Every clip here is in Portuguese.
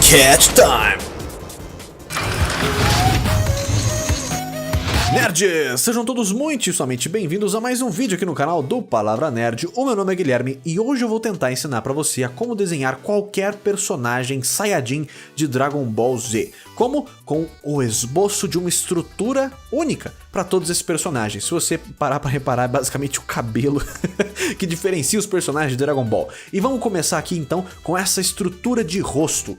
Catch Time! Nerds, sejam todos muitíssimamente bem-vindos a mais um vídeo aqui no canal do Palavra Nerd. O meu nome é Guilherme e hoje eu vou tentar ensinar pra você a como desenhar qualquer personagem Saiyajin de Dragon Ball Z. Como? Com o esboço de uma estrutura única para todos esses personagens. Se você parar pra reparar, é basicamente o cabelo que diferencia os personagens de Dragon Ball. E vamos começar aqui então com essa estrutura de rosto.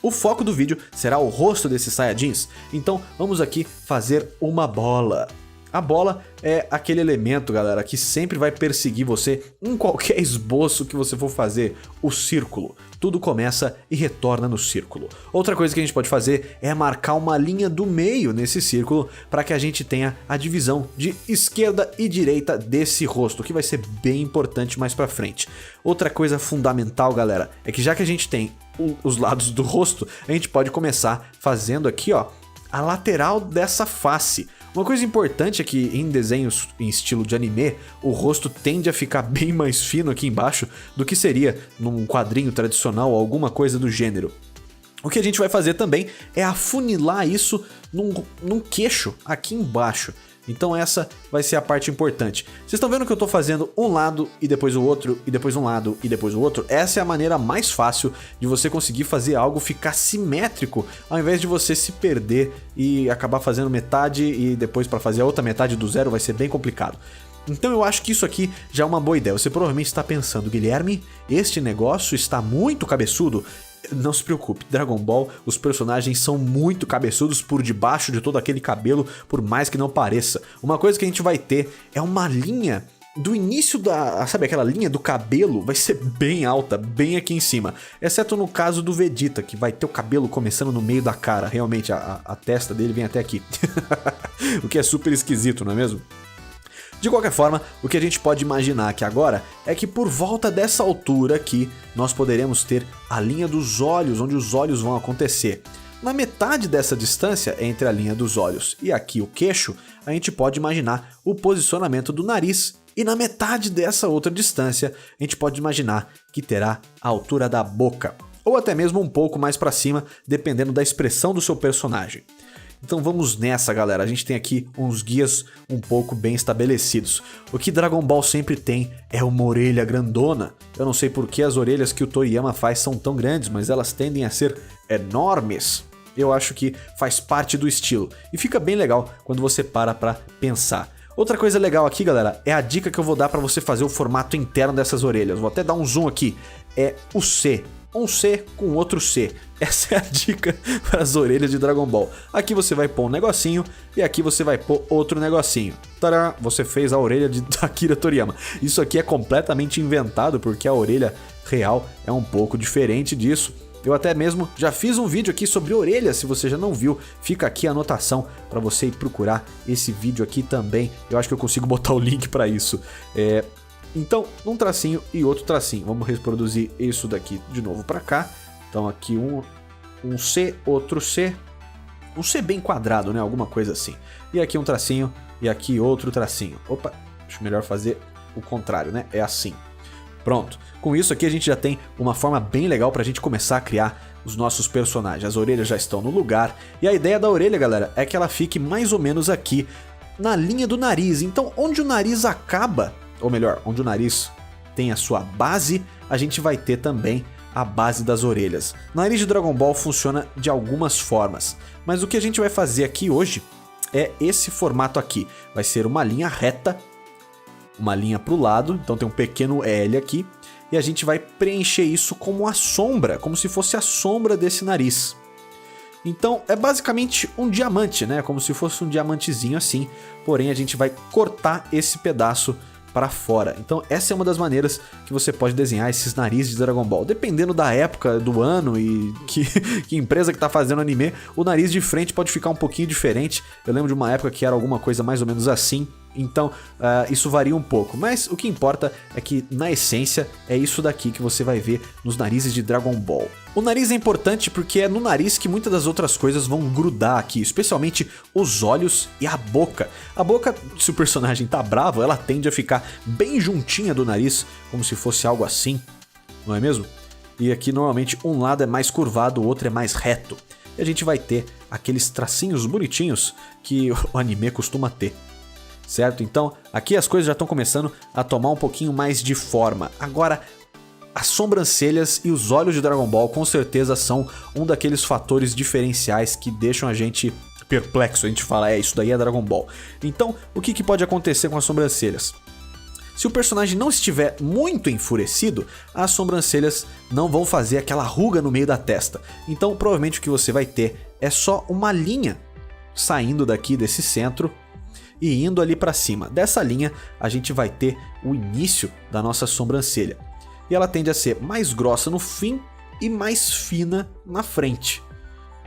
O foco do vídeo será o rosto desses Saiyajins, então vamos aqui fazer uma bola. A bola é aquele elemento, galera, que sempre vai perseguir você em qualquer esboço que você for fazer, o círculo. Tudo começa e retorna no círculo. Outra coisa que a gente pode fazer é marcar uma linha do meio nesse círculo para que a gente tenha a divisão de esquerda e direita desse rosto, que vai ser bem importante mais pra frente. Outra coisa fundamental, galera, é que já que a gente tem os lados do rosto, a gente pode começar fazendo aqui, ó, a lateral dessa face. Uma coisa importante é que em desenhos em estilo de anime, o rosto tende a ficar bem mais fino aqui embaixo do que seria num quadrinho tradicional ou alguma coisa do gênero. O que a gente vai fazer também é afunilar isso num queixo aqui embaixo. Então essa vai ser a parte importante. Vocês estão vendo que eu estou fazendo um lado e depois o outro, e depois um lado e depois o outro? Essa é a maneira mais fácil de você conseguir fazer algo ficar simétrico, ao invés de você se perder e acabar fazendo metade e depois para fazer a outra metade do zero vai ser bem complicado. Então eu acho que isso aqui já é uma boa ideia. Você provavelmente está pensando, Guilherme, este negócio está muito cabeçudo. Não se preocupe, Dragon Ball, os personagens são muito cabeçudos por debaixo de todo aquele cabelo, por mais que não pareça. Uma coisa que a gente vai ter é uma linha do início da... sabe aquela linha do cabelo? Vai ser bem alta, bem aqui em cima. Exceto no caso do Vegeta, que vai ter o cabelo começando no meio da cara. Realmente, a testa dele vem até aqui. O que é super esquisito, não é mesmo? De qualquer forma, o que a gente pode imaginar aqui agora é que por volta dessa altura aqui, nós poderemos ter a linha dos olhos, onde os olhos vão acontecer. Na metade dessa distância entre a linha dos olhos e aqui o queixo, a gente pode imaginar o posicionamento do nariz. E na metade dessa outra distância, a gente pode imaginar que terá a altura da boca. Ou até mesmo um pouco mais para cima, dependendo da expressão do seu personagem. Então vamos nessa, galera. A gente tem aqui uns guias um pouco bem estabelecidos. O que Dragon Ball sempre tem é uma orelha grandona. Eu não sei por que as orelhas que o Toriyama faz são tão grandes, mas elas tendem a ser enormes. Eu acho que faz parte do estilo. E fica bem legal quando você para pra pensar. Outra coisa legal aqui, galera, é a dica que eu vou dar pra você fazer o formato interno dessas orelhas. Vou até dar um zoom aqui. É o C. Um C com outro C. Essa é a dica para as orelhas de Dragon Ball. Aqui você vai pôr um negocinho e aqui você vai pôr outro negocinho. Tadã! Você fez a orelha de Akira Toriyama. Isso aqui é completamente inventado porque a orelha real é um pouco diferente disso. Eu até mesmo já fiz um vídeo aqui sobre orelhas, se você já não viu, fica aqui a anotação para você ir procurar esse vídeo aqui também. Eu acho que eu consigo botar o link para isso. Então, um tracinho e outro tracinho. Vamos reproduzir isso daqui de novo para cá. Então aqui um C, outro C. Um C bem quadrado, né? Alguma coisa assim. E aqui um tracinho e aqui outro tracinho. Opa, acho melhor fazer o contrário, né? É assim. Pronto. Com isso aqui a gente já tem uma forma bem legal pra gente começar a criar os nossos personagens. As orelhas já estão no lugar. E a ideia da orelha, galera, é que ela fique mais ou menos aqui na linha do nariz. Então, onde o nariz acaba... ou melhor, onde o nariz tem a sua base, a gente vai ter também a base das orelhas. O nariz de Dragon Ball funciona de algumas formas, mas o que a gente vai fazer aqui hoje é esse formato aqui. Vai ser uma linha reta, uma linha para o lado, então tem um pequeno L aqui, e a gente vai preencher isso como a sombra, como se fosse a sombra desse nariz. Então é basicamente um diamante, né? Como se fosse um diamantezinho assim, porém a gente vai cortar esse pedaço para fora. Então essa é uma das maneiras que você pode desenhar esses narizes de Dragon Ball. Dependendo da época do ano e que empresa que tá fazendo anime, o nariz de frente pode ficar um pouquinho diferente. Eu lembro de uma época que era alguma coisa mais ou menos assim. Então isso varia um pouco, mas o que importa é que na essência é isso daqui que você vai ver nos narizes de Dragon Ball. O nariz é importante porque é no nariz que muitas das outras coisas vão grudar aqui, especialmente os olhos e a boca. A boca, se o personagem tá bravo, ela tende a ficar bem juntinha do nariz, como se fosse algo assim, não é mesmo? e aqui normalmente um lado é mais curvado, o outro é mais reto. E a gente vai ter aqueles tracinhos bonitinhos que o anime costuma ter, certo? Então aqui as coisas já estão começando a tomar um pouquinho mais de forma. Agora, as sobrancelhas e os olhos de Dragon Ball com certeza são um daqueles fatores diferenciais que deixam a gente perplexo. A gente fala, isso daí é Dragon Ball. Então, o que pode acontecer com as sobrancelhas? Se o personagem não estiver muito enfurecido, as sobrancelhas não vão fazer aquela ruga no meio da testa. Então, provavelmente o que você vai ter é só uma linha saindo daqui desse centro e indo ali para cima. Dessa linha, a gente vai ter o início da nossa sobrancelha. E ela tende a ser mais grossa no fim e mais fina na frente.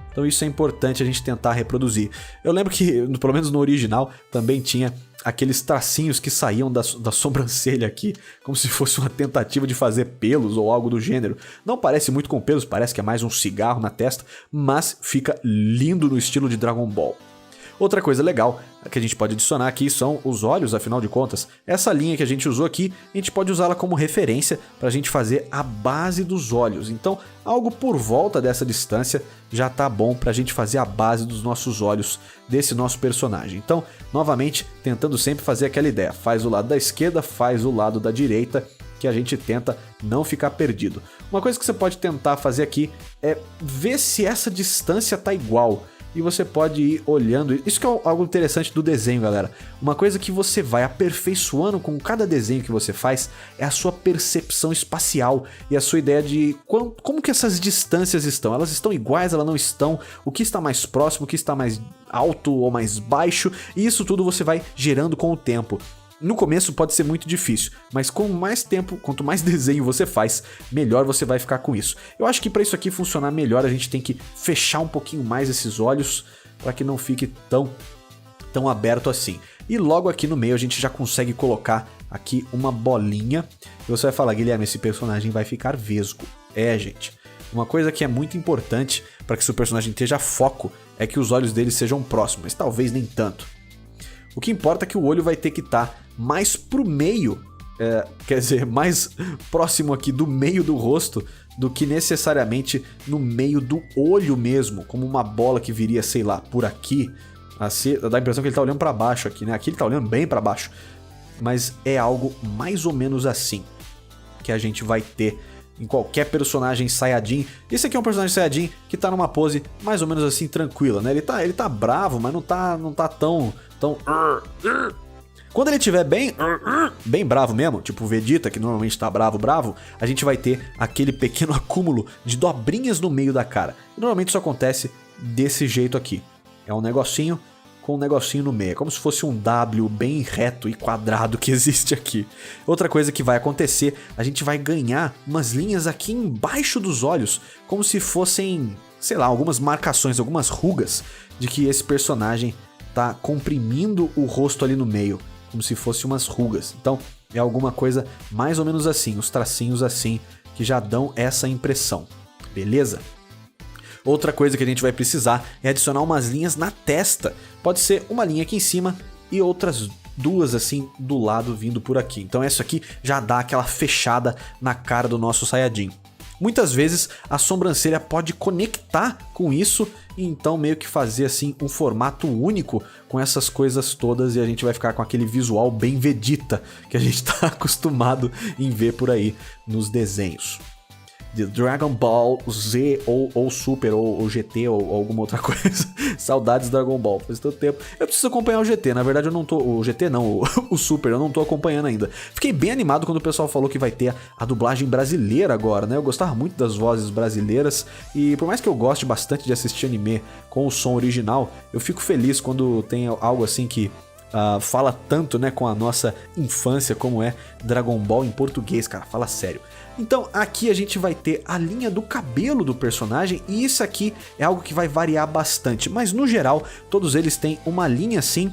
Então isso é importante a gente tentar reproduzir. Eu lembro que, pelo menos no original, também tinha aqueles tracinhos que saíam da sobrancelha aqui, como se fosse uma tentativa de fazer pelos ou algo do gênero. Não parece muito com pelos, parece que é mais um cigarro na testa, mas fica lindo no estilo de Dragon Ball. Outra coisa legal que a gente pode adicionar aqui são os olhos, afinal de contas. Essa linha que a gente usou aqui, a gente pode usá-la como referência para a gente fazer a base dos olhos. Então, algo por volta dessa distância já tá bom para a gente fazer a base dos nossos olhos desse nosso personagem. Então, novamente, tentando sempre fazer aquela ideia. Faz o lado da esquerda, faz o lado da direita, que a gente tenta não ficar perdido. Uma coisa que você pode tentar fazer aqui é ver se essa distância tá igual. E você pode ir olhando, isso que é algo interessante do desenho, galera. Uma coisa que você vai aperfeiçoando com cada desenho que você faz é a sua percepção espacial e a sua ideia de como que essas distâncias estão. Elas estão iguais, elas não estão, o que está mais próximo, o que está mais alto ou mais baixo, e isso tudo você vai gerando com o tempo. No começo pode ser muito difícil, mas com mais tempo, quanto mais desenho você faz, melhor você vai ficar com isso. Eu acho que para isso aqui funcionar melhor, a gente tem que fechar um pouquinho mais esses olhos para que não fique tão aberto assim. E logo aqui no meio a gente já consegue colocar aqui uma bolinha. E você vai falar, Guilherme, esse personagem vai ficar vesgo. Gente. Uma coisa que é muito importante para que seu personagem esteja foco é que os olhos dele sejam próximos, mas talvez nem tanto. O que importa é que o olho vai ter que estar mais pro meio, quer dizer, mais próximo aqui do meio do rosto do que necessariamente no meio do olho mesmo, como uma bola que viria, sei lá, por aqui. Assim, dá a impressão que ele tá olhando para baixo aqui, né? Aqui ele tá olhando bem para baixo, mas é algo mais ou menos assim que a gente vai ter em qualquer personagem Saiyajin. Esse aqui é um personagem Saiyajin que tá numa pose mais ou menos assim tranquila, né? Ele tá bravo, mas não tá tão... Quando ele estiver bem bravo mesmo, tipo o Vegeta, que normalmente tá bravo, a gente vai ter aquele pequeno acúmulo de dobrinhas no meio da cara. E normalmente isso acontece desse jeito aqui. É um negocinho com um negocinho no meio. É como se fosse um W bem reto e quadrado que existe aqui. Outra coisa que vai acontecer, a gente vai ganhar umas linhas aqui embaixo dos olhos, como se fossem, sei lá, algumas marcações, algumas rugas de que esse personagem tá comprimindo o rosto ali no meio, como se fosse umas rugas. Então é alguma coisa mais ou menos assim, os tracinhos assim que já dão essa impressão, beleza? Outra coisa que a gente vai precisar é adicionar umas linhas na testa. Pode ser uma linha aqui em cima e outras duas assim do lado vindo por aqui. Então essa aqui já dá aquela fechada na cara do nosso Saiyajin. Muitas vezes a sobrancelha pode conectar com isso e então meio que fazer assim um formato único com essas coisas todas, e a gente vai ficar com aquele visual bem Vegeta que a gente tá acostumado em ver por aí nos desenhos de Dragon Ball Z ou Super ou GT ou alguma outra coisa. Saudades do Dragon Ball, faz tanto tempo. Eu preciso acompanhar o GT, na verdade eu não tô... O GT não, o Super, eu não tô acompanhando ainda. Fiquei bem animado quando o pessoal falou que vai ter a dublagem brasileira agora, né? Eu gostava muito das vozes brasileiras e por mais que eu goste bastante de assistir anime com o som original, eu fico feliz quando tem algo assim que... fala tanto, né, com a nossa infância como é Dragon Ball em português, cara, fala sério. Então aqui a gente vai ter a linha do cabelo do personagem e isso aqui é algo que vai variar bastante, mas no geral todos eles têm uma linha assim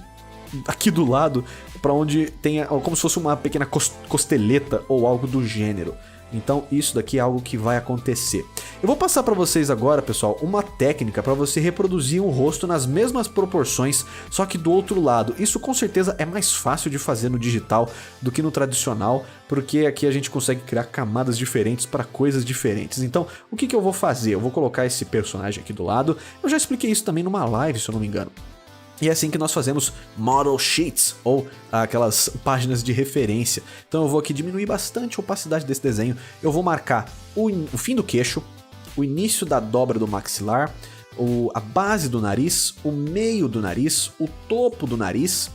aqui do lado para onde tem como se fosse uma pequena costeleta ou algo do gênero. Então isso daqui é algo que vai acontecer. Eu vou passar para vocês agora, pessoal, uma técnica para você reproduzir um rosto nas mesmas proporções, só que do outro lado. Isso com certeza é mais fácil de fazer no digital do que no tradicional, porque aqui a gente consegue criar camadas diferentes para coisas diferentes. Então, o que eu vou fazer? Eu vou colocar esse personagem aqui do lado. Eu já expliquei isso também numa live, se eu não me engano. E é assim que nós fazemos model sheets, ou aquelas páginas de referência. Então eu vou aqui diminuir bastante a opacidade desse desenho. Eu vou marcar o fim do queixo, o início da dobra do maxilar, a base do nariz, o meio do nariz, o topo do nariz,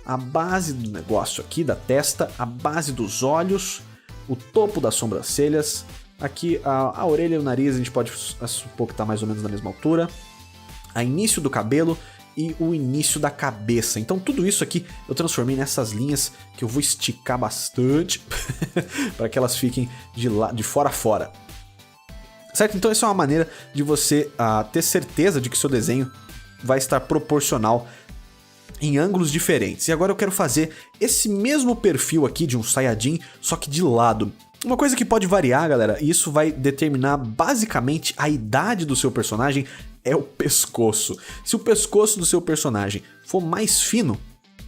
a base do negócio aqui da testa, a base dos olhos, o topo das sobrancelhas. Aqui a orelha e o nariz a gente pode supor que está mais ou menos na mesma altura. A início do cabelo e o início da cabeça. Então tudo isso aqui eu transformei nessas linhas que eu vou esticar bastante para que elas fiquem de fora a fora. Certo? Então essa é uma maneira de você ter certeza de que seu desenho vai estar proporcional em ângulos diferentes. E agora eu quero fazer esse mesmo perfil aqui de um Saiyajin, só que de lado. Uma coisa que pode variar, galera, e isso vai determinar basicamente a idade do seu personagem, é o pescoço. Se o pescoço do seu personagem for mais fino,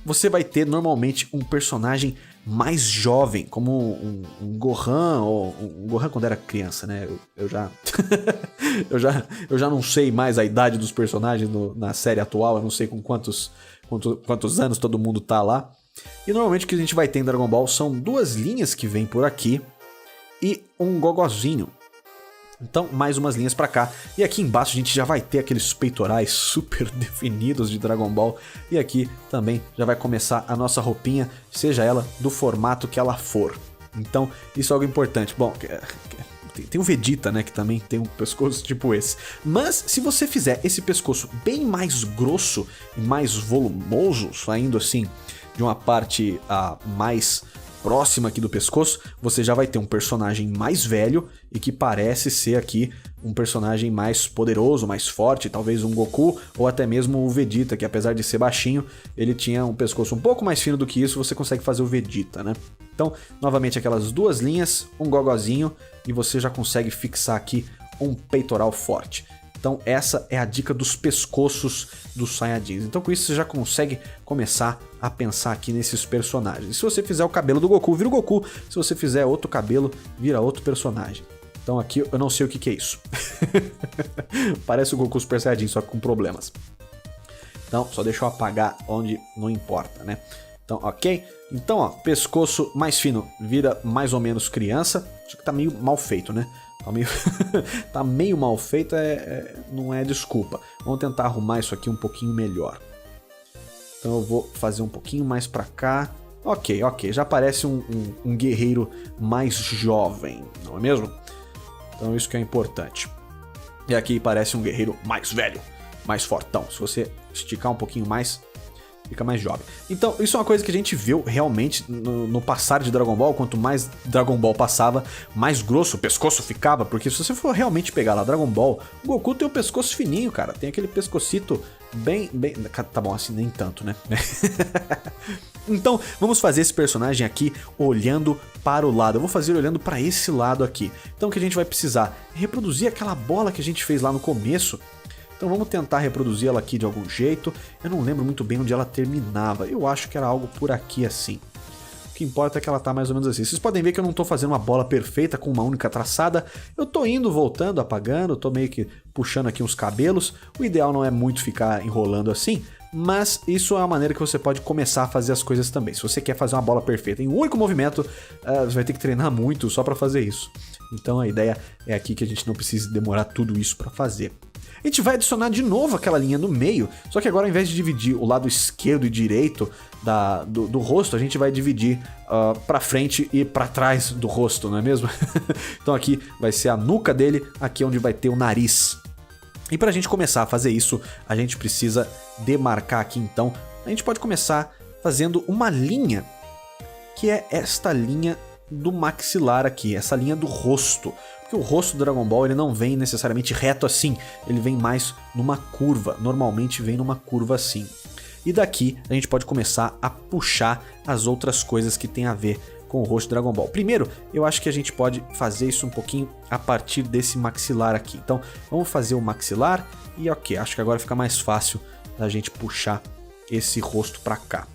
você vai ter normalmente um personagem mais jovem, como um Gohan, ou um Gohan quando era criança, né? Eu já eu já não sei mais a idade dos personagens na série atual, eu não sei com quantos anos todo mundo tá lá. E normalmente o que a gente vai ter em Dragon Ball são duas linhas que vêm por aqui e um gogozinho. Então, mais umas linhas pra cá. E aqui embaixo a gente já vai ter aqueles peitorais super definidos de Dragon Ball. E aqui também já vai começar a nossa roupinha, seja ela do formato que ela for. Então, isso é algo importante. Bom, tem o Vegeta, né, que também tem um pescoço tipo esse. Mas, se você fizer esse pescoço bem mais grosso e mais volumoso, saindo assim de uma parte mais próxima aqui do pescoço, você já vai ter um personagem mais velho e que parece ser aqui um personagem mais poderoso, mais forte, talvez um Goku ou até mesmo o Vegeta, que apesar de ser baixinho, ele tinha um pescoço um pouco mais fino do que isso, você consegue fazer o Vegeta, né? Então, novamente aquelas duas linhas, um gogozinho e você já consegue fixar aqui um peitoral forte. Então essa é a dica dos pescoços dos Saiyajins. Então com isso você já consegue começar a pensar aqui nesses personagens. Se você fizer o cabelo do Goku, vira o Goku. Se você fizer outro cabelo, vira outro personagem. Então aqui eu não sei o que é isso. Parece o Goku Super Saiyajin, só que com problemas. Então só deixa eu apagar onde não importa, né? Então, ok? Então, ó, pescoço mais fino vira mais ou menos criança. Acho que tá meio mal feito, né? Tá meio mal feito, não é desculpa. Vamos tentar arrumar isso aqui um pouquinho melhor. Então eu vou fazer um pouquinho mais pra cá. Ok, já parece um guerreiro mais jovem, não é mesmo? Então isso que é importante. E aqui parece um guerreiro mais velho, mais fortão. Se você esticar um pouquinho mais, fica mais jovem. Então, isso é uma coisa que a gente viu realmente no passar de Dragon Ball. Quanto mais Dragon Ball passava, mais grosso o pescoço ficava. Porque se você for realmente pegar lá Dragon Ball, o Goku tem o pescoço fininho, cara. Tem aquele pescocito bem... Tá bom, assim nem tanto, né? Então, vamos fazer esse personagem aqui olhando para o lado. Eu vou fazer ele olhando para esse lado aqui. Então, o que a gente vai precisar? Reproduzir aquela bola que a gente fez lá no começo. Então vamos tentar reproduzir ela aqui de algum jeito. Eu não lembro muito bem onde ela terminava. Eu acho que era algo por aqui assim. O que importa é que ela tá mais ou menos assim. Vocês podem ver que eu não tô fazendo uma bola perfeita com uma única traçada. Eu tô indo, voltando, apagando. Tô meio que puxando aqui uns cabelos. O ideal não é muito ficar enrolando assim. Mas isso é uma maneira que você pode começar a fazer as coisas também. Se você quer fazer uma bola perfeita em um único movimento, você vai ter que treinar muito só para fazer isso. Então a ideia é aqui que a gente não precise demorar tudo isso para fazer. A gente vai adicionar de novo aquela linha no meio, só que agora ao invés de dividir o lado esquerdo e direito do rosto, a gente vai dividir para frente e para trás do rosto, não é mesmo? Então aqui vai ser a nuca dele, aqui é onde vai ter o nariz. E para a gente começar a fazer isso, a gente precisa demarcar aqui então. A gente pode começar fazendo uma linha, que é esta linha do maxilar aqui, essa linha do rosto. Porque o rosto do Dragon Ball ele não vem necessariamente reto assim, ele vem mais numa curva, normalmente vem numa curva assim. E daqui a gente pode começar a puxar as outras coisas que tem a ver com o rosto de Dragon Ball. Primeiro, eu acho que a gente pode fazer isso um pouquinho a partir desse maxilar aqui. Então, vamos fazer o maxilar e ok, acho que agora fica mais fácil da gente puxar esse rosto pra cá.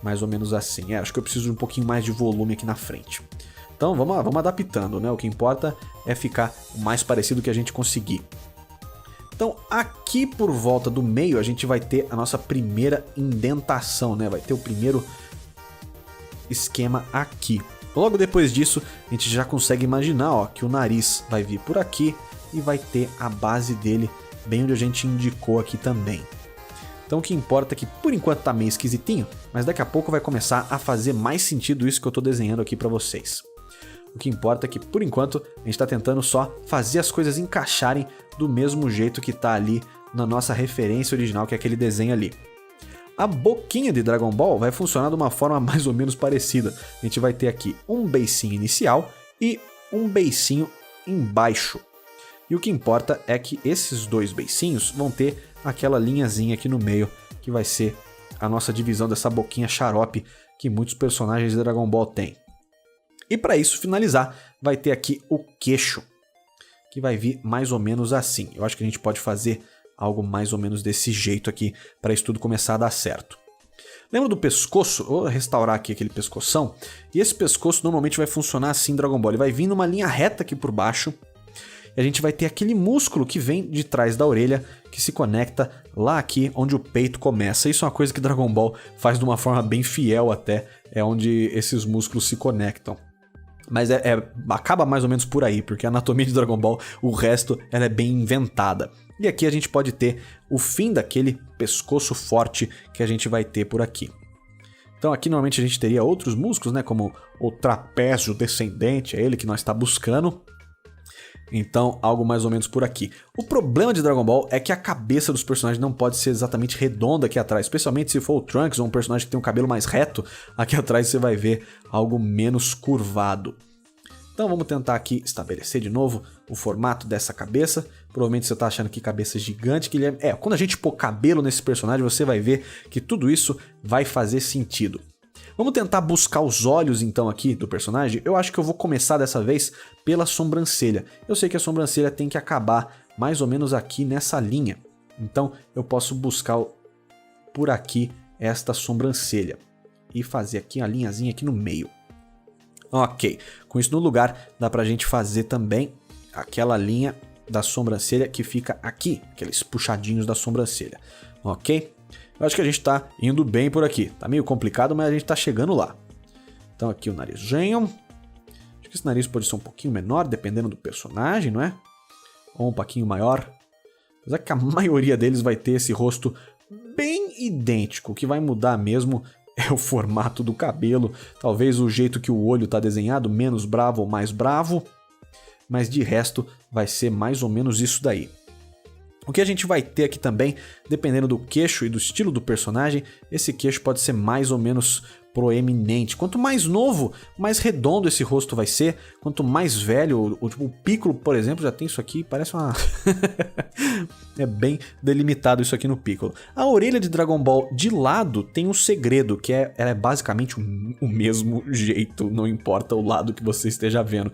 Mais ou menos assim. Acho que eu preciso de um pouquinho mais de volume aqui na frente. Então, vamos adaptando, né? O que importa é ficar o mais parecido que a gente conseguir. Então, aqui por volta do meio, a gente vai ter a nossa primeira indentação, né? Vai ter o primeiro esquema aqui. Logo depois disso, a gente já consegue imaginar, ó, que o nariz vai vir por aqui e vai ter a base dele bem onde a gente indicou aqui também. Então o que importa é que por enquanto tá meio esquisitinho, mas daqui a pouco vai começar a fazer mais sentido isso que eu tô desenhando aqui pra vocês. O que importa é que, por enquanto, a gente está tentando só fazer as coisas encaixarem do mesmo jeito que está ali na nossa referência original, que é aquele desenho ali. A boquinha de Dragon Ball vai funcionar de uma forma mais ou menos parecida. A gente vai ter aqui um beicinho inicial e um beicinho embaixo. E o que importa é que esses dois beicinhos vão ter aquela linhazinha aqui no meio, que vai ser a nossa divisão dessa boquinha xarope que muitos personagens de Dragon Ball têm. E para isso finalizar, vai ter aqui o queixo, que vai vir mais ou menos assim. Eu acho que a gente pode fazer algo mais ou menos desse jeito aqui, para isso tudo começar a dar certo. Lembra do pescoço? Vou restaurar aqui aquele pescoção. E esse pescoço normalmente vai funcionar assim em Dragon Ball. Ele vai vir numa linha reta aqui por baixo. E a gente vai ter aquele músculo que vem de trás da orelha, que se conecta lá aqui onde o peito começa. Isso é uma coisa que Dragon Ball faz de uma forma bem fiel até. É onde esses músculos se conectam. Mas acaba mais ou menos por aí, porque a anatomia de Dragon Ball, o resto, ela é bem inventada. E aqui a gente pode ter o fim daquele pescoço forte que a gente vai ter por aqui. Então aqui normalmente a gente teria outros músculos, né, como o trapézio descendente, é ele que nós está buscando. Então algo mais ou menos por aqui. O problema de Dragon Ball é que a cabeça dos personagens não pode ser exatamente redonda aqui atrás, especialmente se for o Trunks ou um personagem que tem um cabelo mais reto, aqui atrás você vai ver algo menos curvado. Então vamos tentar aqui estabelecer de novo o formato dessa cabeça. Provavelmente você está achando que cabeça gigante, Guilherme. Quando a gente pôr cabelo nesse personagem, você vai ver que tudo isso vai fazer sentido. Vamos tentar buscar os olhos então aqui do personagem. Eu acho que eu vou começar dessa vez pela sobrancelha. Eu sei que a sobrancelha tem que acabar mais ou menos aqui nessa linha. Então eu posso buscar por aqui esta sobrancelha e fazer aqui a linhazinha aqui no meio. Ok, com isso no lugar dá pra gente fazer também aquela linha da sobrancelha que fica aqui, aqueles puxadinhos da sobrancelha, ok? Eu acho que a gente tá indo bem por aqui, tá meio complicado, mas a gente tá chegando lá. Então aqui o narizinho, acho que esse nariz pode ser um pouquinho menor, dependendo do personagem, não é? Ou um pouquinho maior, apesar que a maioria deles vai ter esse rosto bem idêntico, o que vai mudar mesmo é o formato do cabelo, talvez o jeito que o olho está desenhado, menos bravo ou mais bravo, mas de resto vai ser mais ou menos isso daí. O que a gente vai ter aqui também, dependendo do queixo e do estilo do personagem, esse queixo pode ser mais ou menos proeminente. Quanto mais novo, mais redondo esse rosto vai ser. Quanto mais velho, o Piccolo, por exemplo, já tem isso aqui, parece uma... é bem delimitado isso aqui no Piccolo. A orelha de Dragon Ball de lado tem um segredo, que ela é basicamente o mesmo jeito, não importa o lado que você esteja vendo.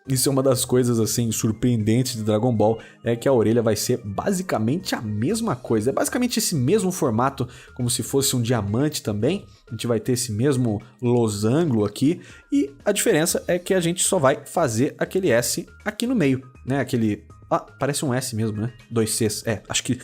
Isso é uma das coisas assim surpreendentes de Dragon Ball, é que a orelha vai ser basicamente a mesma coisa. É basicamente esse mesmo formato, como se fosse um diamante também. A gente vai ter esse mesmo losango aqui. E a diferença é que a gente só vai fazer aquele S aqui no meio, né? Aquele... Ah, parece um S mesmo, né? 2 Cs. Acho que...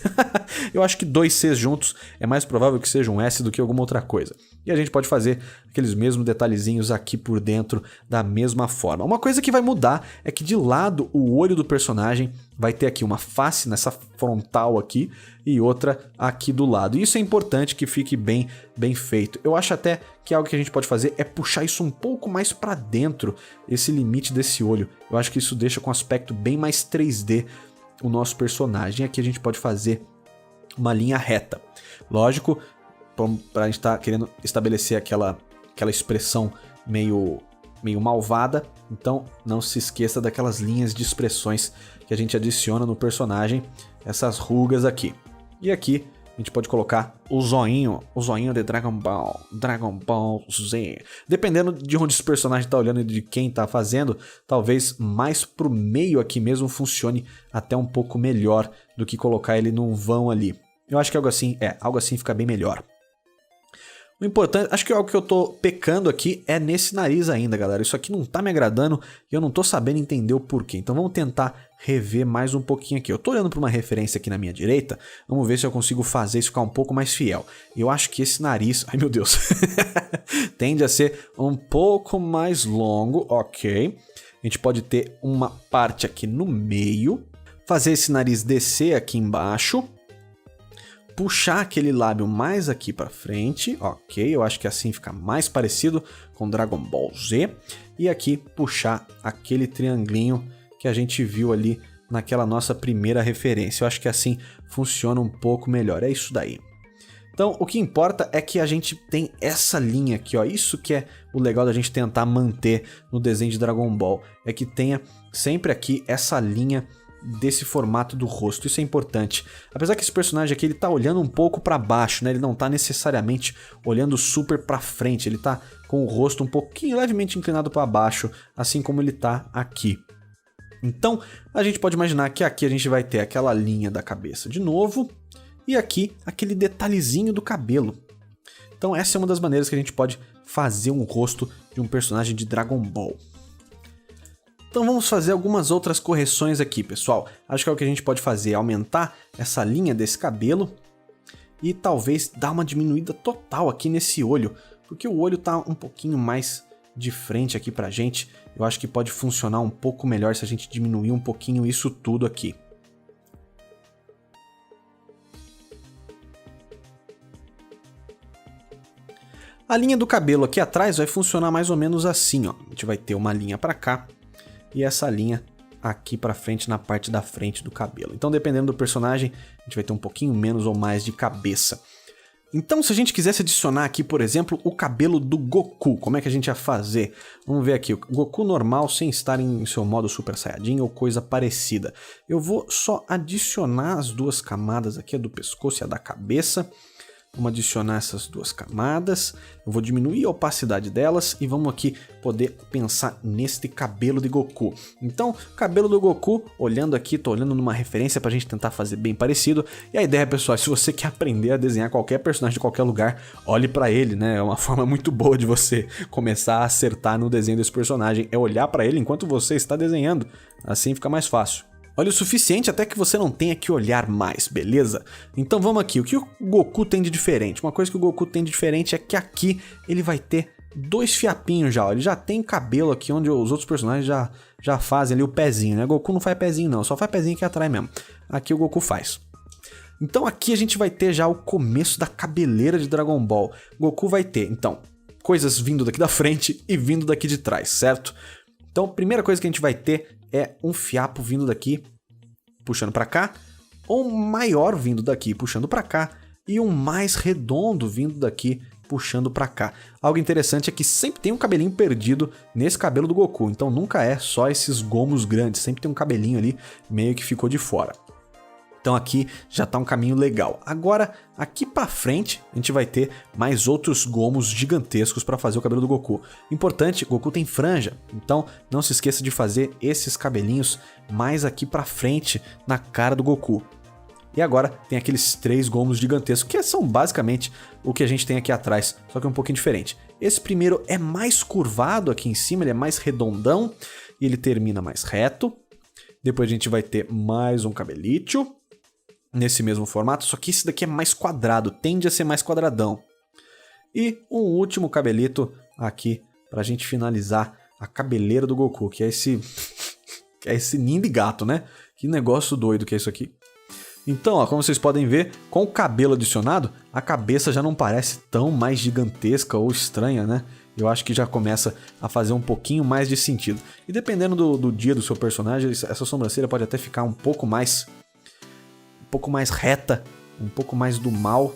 eu acho que 2 Cs juntos é mais provável que seja um S do que alguma outra coisa. E a gente pode fazer aqueles mesmos detalhezinhos aqui por dentro da mesma forma. Uma coisa que vai mudar é que de lado o olho do personagem vai ter aqui uma face nessa frontal aqui e outra aqui do lado. E isso é importante que fique bem feito. Eu acho até que algo que a gente pode fazer é puxar isso um pouco mais para dentro, esse limite desse olho. Eu acho que isso deixa com um aspecto bem mais 3D o nosso personagem. Aqui a gente pode fazer uma linha reta. Lógico, para a gente estar querendo estabelecer aquela expressão meio malvada, então não se esqueça daquelas linhas de expressões que a gente adiciona no personagem, essas rugas aqui. E aqui A gente pode colocar o zoinho de Dragon Ball Z. Dependendo de onde esse personagem tá olhando e de quem tá fazendo, talvez mais pro meio aqui mesmo funcione até um pouco melhor do que colocar ele num vão ali. Eu acho que algo assim fica bem melhor. O importante, acho que algo que eu tô pecando aqui é nesse nariz ainda, galera. Isso aqui não tá me agradando e eu não tô sabendo entender o porquê. Então vamos tentar rever mais um pouquinho aqui. Eu tô olhando para uma referência aqui na minha direita. Vamos ver se eu consigo fazer isso ficar um pouco mais fiel. Eu acho que esse nariz... Ai, meu Deus. Tende a ser um pouco mais longo. Ok. A gente pode ter uma parte aqui no meio. Fazer esse nariz descer aqui embaixo. Puxar aquele lábio mais aqui pra frente, ok, eu acho que assim fica mais parecido com Dragon Ball Z. E aqui puxar aquele triangulinho que a gente viu ali naquela nossa primeira referência. Eu acho que assim funciona um pouco melhor, é isso daí. Então o que importa é que a gente tem essa linha aqui, ó. Isso que é o legal da gente tentar manter no desenho de Dragon Ball, é que tenha sempre aqui essa linha desse formato do rosto, isso é importante. Apesar que esse personagem aqui ele tá olhando um pouco para baixo, né? Ele não tá necessariamente olhando super para frente, ele tá com o rosto um pouquinho levemente inclinado para baixo, assim como ele tá aqui. Então, a gente pode imaginar que aqui a gente vai ter aquela linha da cabeça de novo e aqui aquele detalhezinho do cabelo. Então, essa é uma das maneiras que a gente pode fazer um rosto de um personagem de Dragon Ball. Então vamos fazer algumas outras correções aqui, pessoal. Acho que é o que a gente pode fazer é aumentar essa linha desse cabelo e talvez dar uma diminuída total aqui nesse olho, porque o olho tá um pouquinho mais de frente aqui pra gente. Eu acho que pode funcionar um pouco melhor se a gente diminuir um pouquinho isso tudo aqui. A linha do cabelo aqui atrás vai funcionar mais ou menos assim, ó. A gente vai ter uma linha pra cá e essa linha aqui pra frente na parte da frente do cabelo. Então, dependendo do personagem, a gente vai ter um pouquinho menos ou mais de cabeça. Então, se a gente quisesse adicionar aqui, por exemplo, o cabelo do Goku, como é que a gente ia fazer? Vamos ver aqui, o Goku normal sem estar em seu modo Super Saiyajin ou coisa parecida. Eu vou só adicionar as duas camadas aqui, a do pescoço e a da cabeça. Vamos adicionar essas duas camadas, eu vou diminuir a opacidade delas e vamos aqui poder pensar neste cabelo de Goku. Então, cabelo do Goku, olhando aqui, tô olhando numa referência pra gente tentar fazer bem parecido. E a ideia, pessoal, é se você quer aprender a desenhar qualquer personagem de qualquer lugar, olhe pra ele, né? É uma forma muito boa de você começar a acertar no desenho desse personagem, é olhar pra ele enquanto você está desenhando, assim fica mais fácil. Olha o suficiente até que você não tenha que olhar mais, beleza? Então vamos aqui, o que o Goku tem de diferente? Uma coisa que o Goku tem de diferente é que aqui ele vai ter dois fiapinhos já, ó. Ele já tem cabelo aqui onde os outros personagens já fazem ali o pezinho, né? Goku não faz pezinho não, só faz pezinho aqui atrás mesmo. Aqui o Goku faz. Então aqui a gente vai ter já o começo da cabeleira de Dragon Ball. Goku vai ter, então, coisas vindo daqui da frente e vindo daqui de trás, certo? Então a primeira coisa que a gente vai ter é um fiapo vindo daqui, puxando para cá, ou um maior vindo daqui, puxando para cá, e um mais redondo vindo daqui, puxando para cá. Algo interessante é que sempre tem um cabelinho perdido nesse cabelo do Goku, então nunca é só esses gomos grandes, sempre tem um cabelinho ali meio que ficou de fora. Então aqui já tá um caminho legal. Agora, aqui pra frente, a gente vai ter mais outros gomos gigantescos para fazer o cabelo do Goku. Importante, Goku tem franja, então não se esqueça de fazer esses cabelinhos mais aqui pra frente na cara do Goku. E agora tem aqueles 3 gomos gigantescos, que são basicamente o que a gente tem aqui atrás, só que é um pouquinho diferente. Esse primeiro é mais curvado aqui em cima, ele é mais redondão e ele termina mais reto. Depois a gente vai ter mais um cabelito nesse mesmo formato, só que esse daqui é mais quadrado, tende a ser mais quadradão. E um último cabelito aqui pra gente finalizar a cabeleira do Goku, que é esse ninho de gato, né? Que negócio doido que é isso aqui. Então, ó, como vocês podem ver, com o cabelo adicionado, a cabeça já não parece tão mais gigantesca ou estranha, né? Eu acho que já começa a fazer um pouquinho mais de sentido. E dependendo do dia do seu personagem, essa sobrancelha pode até ficar um pouco mais reta, um pouco mais do mal,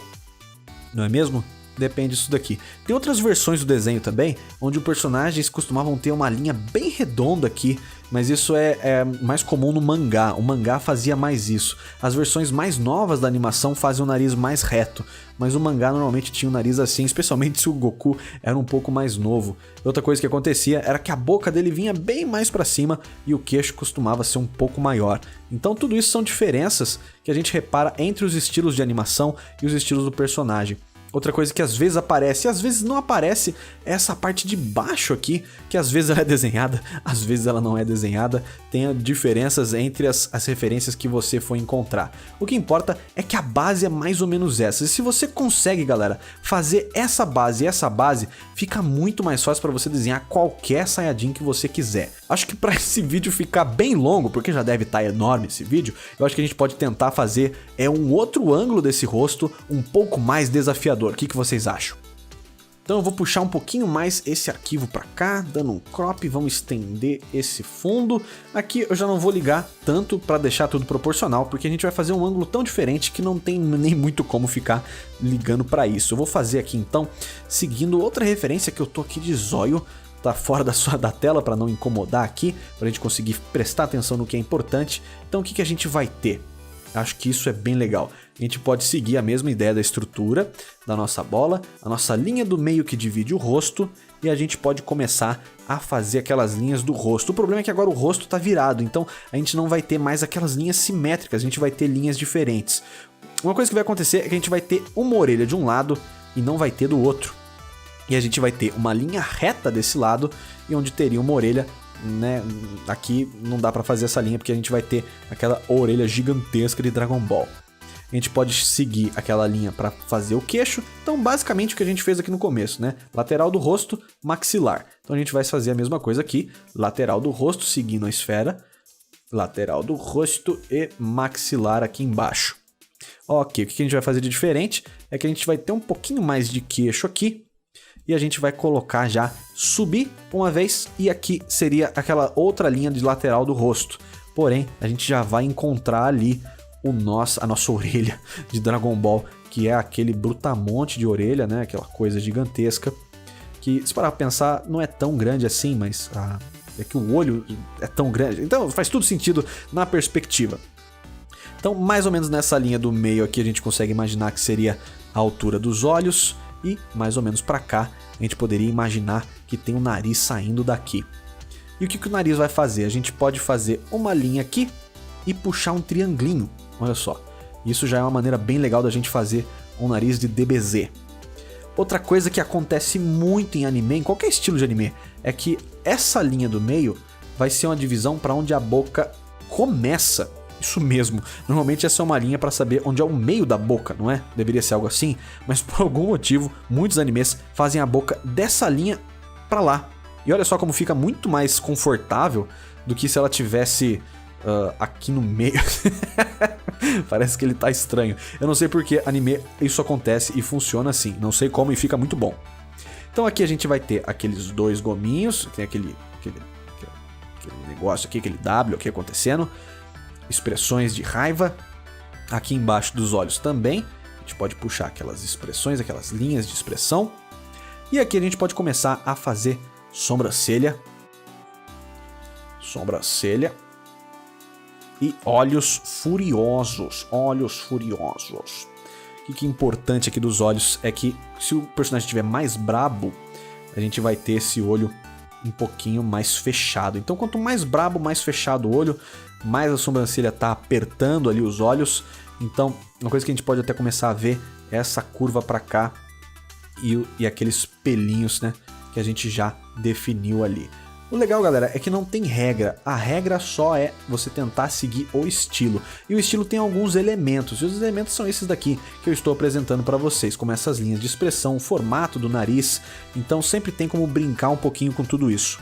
não é mesmo? Depende disso daqui. Tem outras versões do desenho também, onde os personagens costumavam ter uma linha bem redonda aqui mas isso é mais comum no mangá. O mangá fazia mais isso. As versões mais novas da animação fazem o nariz mais reto, mas o mangá normalmente tinha o nariz assim, especialmente se o Goku era um pouco mais novo. Outra coisa que acontecia era que a boca dele vinha bem mais pra cima e o queixo costumava ser um pouco maior. Então tudo isso são diferenças que a gente repara entre os estilos de animação e os estilos do personagem. Outra coisa que às vezes aparece e às vezes não aparece é essa parte de baixo aqui, que às vezes ela é desenhada, às vezes ela não é desenhada, tem diferenças entre as referências que você for encontrar. O que importa é que a base é mais ou menos essa, e se você consegue, galera, fazer essa base e essa base, fica muito mais fácil para você desenhar qualquer Saiyajin que você quiser. Acho que para esse vídeo ficar bem longo, porque já deve estar enorme esse vídeo, eu acho que a gente pode tentar fazer um outro ângulo desse rosto um pouco mais desafiador. O que vocês acham? Então eu vou puxar um pouquinho mais esse arquivo para cá, dando um crop, vamos estender esse fundo. Aqui eu já não vou ligar tanto para deixar tudo proporcional, porque a gente vai fazer um ângulo tão diferente que não tem nem muito como ficar ligando para isso. Eu vou fazer aqui então, seguindo outra referência que eu tô aqui de zóio, tá fora da tela para não incomodar aqui, para a gente conseguir prestar atenção no que é importante. Então o que a gente vai ter? Acho que isso é bem legal. A gente pode seguir a mesma ideia da estrutura da nossa bola, a nossa linha do meio que divide o rosto, e a gente pode começar a fazer aquelas linhas do rosto. O problema é que agora o rosto está virado, então a gente não vai ter mais aquelas linhas simétricas, a gente vai ter linhas diferentes. Uma coisa que vai acontecer é que a gente vai ter uma orelha de um lado e não vai ter do outro. E a gente vai ter uma linha reta desse lado e onde teria uma orelha, né? Aqui não dá pra fazer essa linha porque a gente vai ter aquela orelha gigantesca de Dragon Ball. A gente pode seguir aquela linha para fazer o queixo. Então basicamente o que a gente fez aqui no começo, né? Lateral do rosto, maxilar. Então a gente vai fazer a mesma coisa aqui, lateral do rosto seguindo a esfera, lateral do rosto e maxilar aqui embaixo. Ok, o que a gente vai fazer de diferente é que a gente vai ter um pouquinho mais de queixo aqui. E a gente vai colocar já, subir uma vez, e aqui seria aquela outra linha de lateral do rosto. Porém, a gente já vai encontrar ali a nossa orelha de Dragon Ball, que é aquele brutamonte de orelha, né? Aquela coisa gigantesca, que se parar pra pensar, não é tão grande assim, mas é que o olho é tão grande. Então faz tudo sentido na perspectiva. Então, mais ou menos nessa linha do meio aqui, a gente consegue imaginar que seria a altura dos olhos. E mais ou menos para cá a gente poderia imaginar que tem um nariz saindo daqui. E o que o nariz vai fazer? A gente pode fazer uma linha aqui e puxar um triangulinho. Olha só, isso já é uma maneira bem legal da gente fazer um nariz de DBZ. Outra coisa que acontece muito em anime, em qualquer estilo de anime, é que essa linha do meio vai ser uma divisão para onde a boca começa. Isso mesmo, normalmente essa é uma linha para saber onde é o meio da boca, não é? Deveria ser algo assim, mas por algum motivo muitos animes fazem a boca dessa linha para lá. E olha só como fica muito mais confortável do que se ela tivesse aqui no meio. Parece que ele tá estranho. Eu não sei porque anime isso acontece e funciona assim, não sei como e fica muito bom. Então aqui a gente vai ter aqueles dois gominhos, tem aquele negócio aqui, aquele W aqui acontecendo. Expressões de raiva, aqui embaixo dos olhos também, a gente pode puxar aquelas expressões, aquelas linhas de expressão, e aqui a gente pode começar a fazer sobrancelha e olhos furiosos, O que é importante aqui dos olhos é que se o personagem estiver mais brabo, a gente vai ter esse olho um pouquinho mais fechado. Então quanto mais brabo, mais fechado o olho, mais a sobrancelha tá apertando ali os olhos. Então uma coisa que a gente pode até começar a ver é essa curva para cá e aqueles pelinhos, né, que a gente já definiu ali. O legal, galera, é que não tem regra. A regra só é você tentar seguir o estilo. E o estilo tem alguns elementos. E os elementos são esses daqui que eu estou apresentando para vocês, como essas linhas de expressão, o formato do nariz. Então sempre tem como brincar um pouquinho com tudo isso.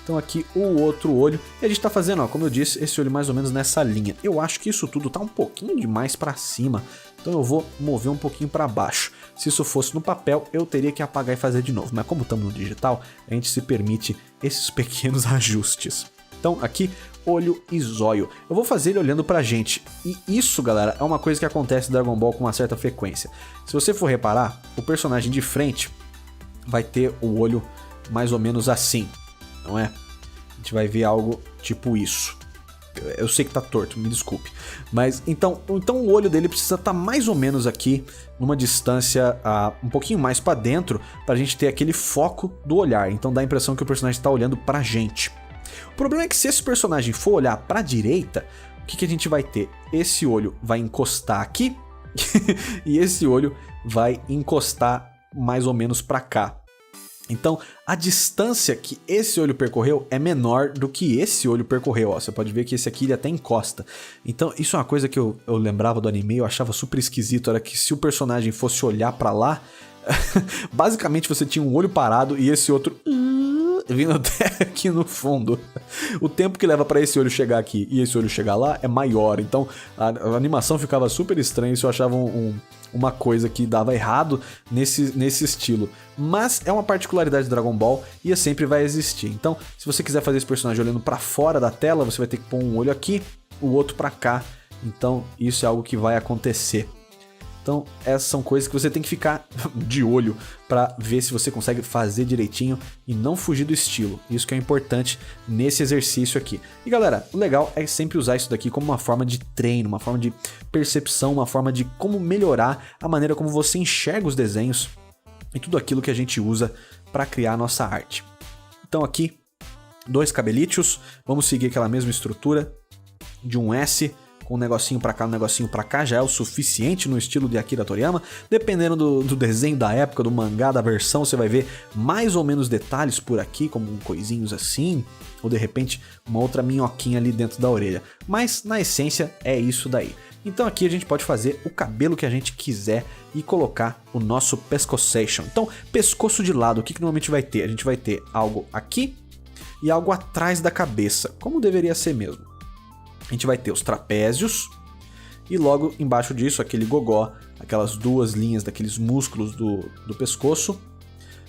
Então aqui o outro olho. E a gente tá fazendo, ó, como eu disse, esse olho mais ou menos nessa linha. Eu acho que isso tudo tá um pouquinho demais para cima. Então eu vou mover um pouquinho para baixo. Se isso fosse no papel, eu teria que apagar e fazer de novo. Mas como estamos no digital, a gente se permite esses pequenos ajustes. Então aqui, olho e zóio. Eu vou fazer ele olhando pra gente. E isso, galera, é uma coisa que acontece em Dragon Ball com uma certa frequência. Se você for reparar, o personagem de frente vai ter o olho mais ou menos assim, não é? gente vai ver algo tipo isso. Eu sei que tá torto, me desculpe. Mas então o olho dele precisa estar mais ou menos aqui, numa distância um pouquinho mais pra dentro, pra gente ter aquele foco do olhar. Então dá a impressão que o personagem tá olhando pra gente. O problema é que se esse personagem for olhar pra direita, o que a gente vai ter? Esse olho vai encostar aqui e esse olho vai encostar mais ou menos pra cá. Então, a distância que esse olho percorreu é menor do que esse olho percorreu. Ó, você pode ver que esse aqui ele até encosta. Então, isso é uma coisa que eu lembrava do anime, eu achava super esquisito. Era que se o personagem fosse olhar pra lá, basicamente você tinha um olho parado e esse outro vindo até aqui no fundo. O tempo que leva pra esse olho chegar aqui e esse olho chegar lá é maior. Então, a animação ficava super estranha. Isso eu achava uma coisa que dava errado nesse estilo. Mas é uma particularidade de Dragon Ball e sempre vai existir. Então, se você quiser fazer esse personagem olhando pra fora da tela, você vai ter que pôr um olho aqui, o outro pra cá. Então, isso é algo que vai acontecer. Então, essas são coisas que você tem que ficar de olho pra ver se você consegue fazer direitinho e não fugir do estilo. Isso que é importante nesse exercício aqui. E galera, o legal é sempre usar isso daqui como uma forma de treino, uma forma de percepção, uma forma de como melhorar a maneira como você enxerga os desenhos e tudo aquilo que a gente usa para criar a nossa arte. Então aqui, 2 cabelitos, vamos seguir aquela mesma estrutura de um S, com um negocinho pra cá, um negocinho pra cá, já é o suficiente no estilo de Akira Toriyama. Dependendo do desenho da época, do mangá, da versão, você vai ver mais ou menos detalhes por aqui, como coisinhos assim, ou de repente uma outra minhoquinha ali dentro da orelha. Mas na essência é isso daí. Então aqui a gente pode fazer o cabelo que a gente quiser e colocar o nosso pescoçation. Então, pescoço de lado, o que normalmente vai ter? A gente vai ter algo aqui e algo atrás da cabeça, como deveria ser mesmo. A gente vai ter os trapézios e logo embaixo disso aquele gogó, aquelas 2 linhas daqueles músculos do pescoço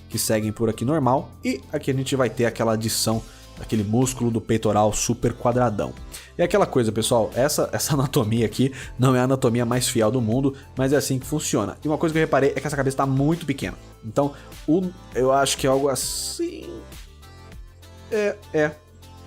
que seguem por aqui normal. E aqui a gente vai ter aquela adição daquele músculo do peitoral super quadradão. E aquela coisa, pessoal, essa anatomia aqui não é a anatomia mais fiel do mundo, mas é assim que funciona. E uma coisa que eu reparei é que essa cabeça está muito pequena. Então, eu acho que é algo assim...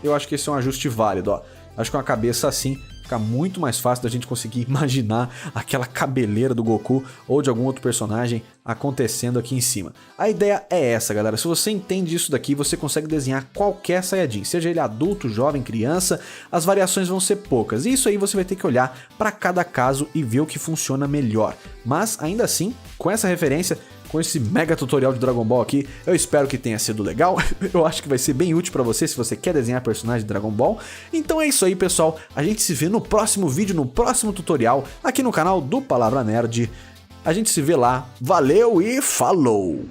Eu acho que esse é um ajuste válido, ó. Acho que uma cabeça assim fica muito mais fácil da gente conseguir imaginar aquela cabeleira do Goku ou de algum outro personagem acontecendo aqui em cima. A ideia é essa, galera. Se você entende isso daqui, você consegue desenhar qualquer Saiyajin, seja ele adulto, jovem, criança, as variações vão ser poucas. E isso aí você vai ter que olhar para cada caso e ver o que funciona melhor. Mas ainda assim, com essa referência, com esse mega tutorial de Dragon Ball aqui, eu espero que tenha sido legal. Eu acho que vai ser bem útil pra você se você quer desenhar personagem de Dragon Ball. Então é isso aí, pessoal. A gente se vê no próximo vídeo, no próximo tutorial, aqui no canal do Palavra Nerd. A gente se vê lá. Valeu e falou!